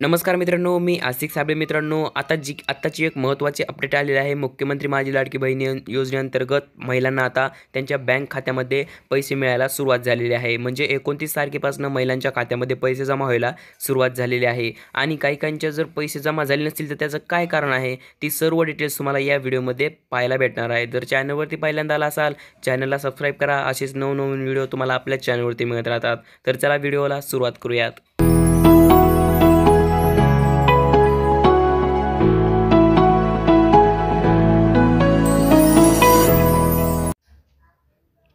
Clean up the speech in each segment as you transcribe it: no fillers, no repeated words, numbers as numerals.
नमस्कार मित्रांनो, मी आसिक साबळे. मित्रांनो, आत्ताची एक महत्त्वाची अपडेट आलेली आहे. मुख्यमंत्री माझी लाडकी बहीण योजनेअंतर्गत महिलांना आता त्यांच्या बँक खात्यामध्ये पैसे मिळायला सुरुवात झालेली आहे. म्हणजे 29 तारखेपासून महिलांच्या खात्यामध्ये पैसे जमा व्हायला सुरुवात झालेली आहे. आणि काहींच्या जर पैसे जमा झाले नसतील तर त्याचं काय कारण आहे, ती सर्व डिटेल्स तुम्हाला या व्हिडिओमध्ये पाहायला भेटणार आहे. जर चॅनलवरती पहिल्यांदा आला असाल, चॅनलला सबस्क्राईब करा. असेच नवनवीन व्हिडिओ तुम्हाला आपल्या चॅनलवरती मिळत राहतात. तर चला व्हिडिओला सुरुवात करूयात.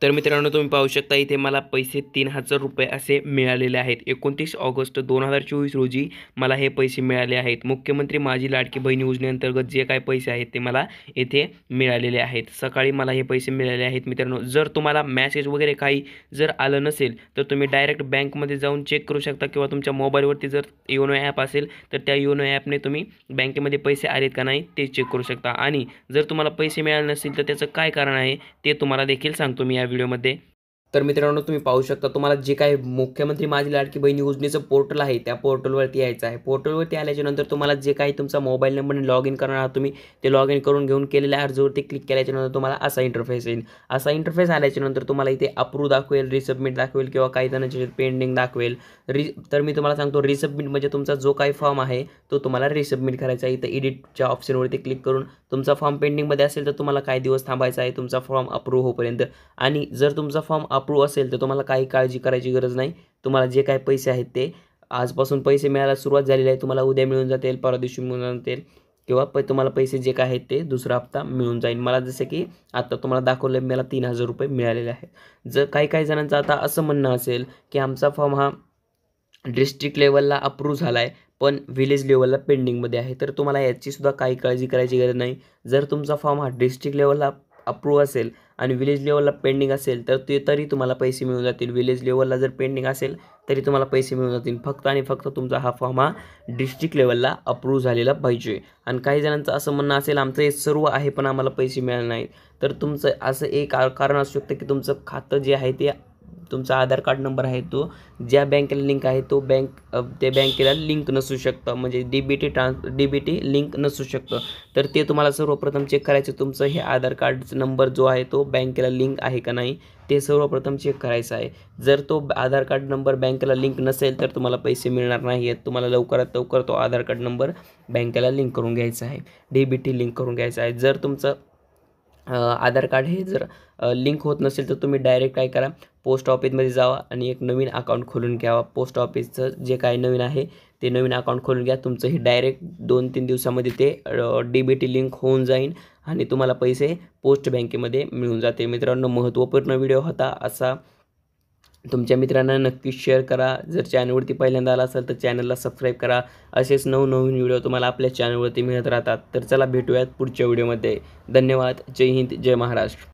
तर मित्रांनो, तुम्ही पाहू शकता इथे मला पैसे 3000 रुपये असे मिळालेले आहेत. 29 ऑगस्ट 2024 रोजी मला हे पैसे मिळाले आहेत. मुख्यमंत्री माझी लाडकी बहीण योजनेअंतर्गत जे काही पैसे आहेत ते मला येथे मिळालेले आहेत. सकाळी मला हे पैसे मिळाले आहेत. मित्रांनो, जर तुम्हाला मॅसेज वगैरे काही जर आलं नसेल तर तुम्ही डायरेक्ट बँकमध्ये जाऊन चेक करू शकता, किंवा तुमच्या मोबाईलवरती जर योनो ॲप असेल तर त्या योनो ॲपने तुम्ही बँकेमध्ये पैसे आलेत का नाही ते चेक करू शकता. आणि जर तुम्हाला पैसे मिळाले नसतील तर त्याचं काय कारण आहे ते तुम्हाला देखील सांगतो मी या व्हिडिओमध्ये. तर मित्रांनो, तुम्ही पाहू शकता, तुम्हाला जे काही मुख्यमंत्री माझी लाडकी बहीण योजनेचं पोर्टल आहे त्या पोर्टलवरती यायचं आहे. पोर्टलवरती आल्याच्यानंतर तुम्हाला जे काही तुमचा मोबाईल नंबरने लॉग इन करणार आहात तुम्ही, ते लॉग इन करून घेऊन केलेल्या अर्जवरती क्लिक केल्याच्यानंतर तुम्हाला असा इंटरफेस येईल. असा इंटरफेस आल्याच्यानंतर तुम्हाला इथे अप्रूव्ह दाखवेल, रिसबमिट दाखवेल, किंवा काही जणांचे पेंडिंग दाखवेल. तर मी तुम्हाला सांगतो, रिसबमिट म्हणजे तुमचा जो काही फॉर्म आहे तो तुम्हाला रिसबमिट करायचा आहे. इथं एडिटच्या ऑप्शनवरती क्लिक करून तुमचा फॉर्म पेंडिंगमध्ये असेल तर तुम्हाला काही दिवस थांबायचा आहे तुमचा फॉर्म अप्रूव्ह होईपर्यंत. आणि जर तुमचा फॉर्म अप्रूव्ह असेल तर तुम्हाला काही काळजी करायची गरज नाही. तुम्हाला जे काही पैसे आहेत ते आजपासून पैसे मिळायला सुरुवात झालेली आहे. तुम्हाला उद्या मिळून जातील, परवा दिवशी मिळून जातील, किंवा तुम्हाला पैसे जे काय आहेत ते दुसरा हप्ता मिळून जाईल. मला जसं की आता तुम्हाला दाखवलं, मला 3000 रुपये मिळालेले आहेत. जर काही जणांचं आता असं म्हणणं असेल की आमचा फॉर्म हा डिस्ट्रिक्ट लेवलला अप्रूव्ह झाला आहे पण विलेज लेवलला पेंडिंगमध्ये आहे, तर तुम्हाला याचीसुद्धा काही काळजी करायची गरज नाही. जर तुमचा फॉर्म हा डिस्ट्रिक्ट लेवलला अप्रूव्ह असेल आणि विलेज लेवलला पेंडिंग असेल तर तरी तुम्हाला पैसे मिळून जातील. विलेज लेवलला जर पेंडिंग असेल तरी तुम्हाला पैसे मिळून जातील. फक्त आणि फक्त तुमचा हा फॉर्म हा डिस्ट्रिक्ट लेवलला अप्रूव्ह झालेला पाहिजे. आणि काही जणांचं असं म्हणणं असेल आमचं हे सर्व आहे पण आम्हाला पैसे मिळाले नाहीत, तर तुमचं असं एक कारण असू शकतं की तुमचं खातं जे आहे ते, तुमचा आधार कार्ड नंबर आहे तो ज्या बँकेला लिंक आहे तो त्या बँकेला लिंक नसू शकतं, म्हणजे डीबीटी लिंक नसू शकतं. तर ते तुम्हाला सर्वप्रथम चेक करायचं, तुमचं हे आधार कार्डचा नंबर जो आहे तो बँकेला लिंक आहे का नाही ते सर्वप्रथम चेक करायचं आहे. जर तो आधार कार्ड नंबर बँकेला लिंक नसेल तर तुम्हाला पैसे मिळणार नाही आहेत. तुम्हाला लवकरात लवकर तो आधार कार्ड नंबर बँकेला लिंक करून घ्यायचा आहे, डीबीटी लिंक करून घ्यायचा आहे. जर तुमचं आधार कार्ड हे जर लिंक होत नसेल तर तुम्ही डायरेक्ट काय करा, पोस्ट ऑफिसमध्ये जावा आणि एक नवीन अकाउंट खोलून घ्यावा. पोस्ट ऑफिसचं जे काही नवीन आहे ते नवीन अकाउंट खोलून घ्या. तुमचं हे डायरेक्ट 2-3 दिवसामध्ये ते डीबीटी लिंक होऊन जाईल आणि तुम्हाला पैसे पोस्ट बँकेमध्ये मिळून जाते. मित्रांनो, महत्त्वपूर्ण व्हिडिओ होता असा. तुमच्या मित्रांना नक्कीच शेअर करा. जर चॅनलवरती पहिल्यांदा आला असेल तर चॅनलला सबस्क्राईब करा. असेच नवनवीन व्हिडिओ तुम्हाला आपल्या चॅनलवरती मिळत राहतात. तर चला भेटूयात पुढच्या व्हिडिओमध्ये. धन्यवाद. जय हिंद, जय महाराष्ट्र.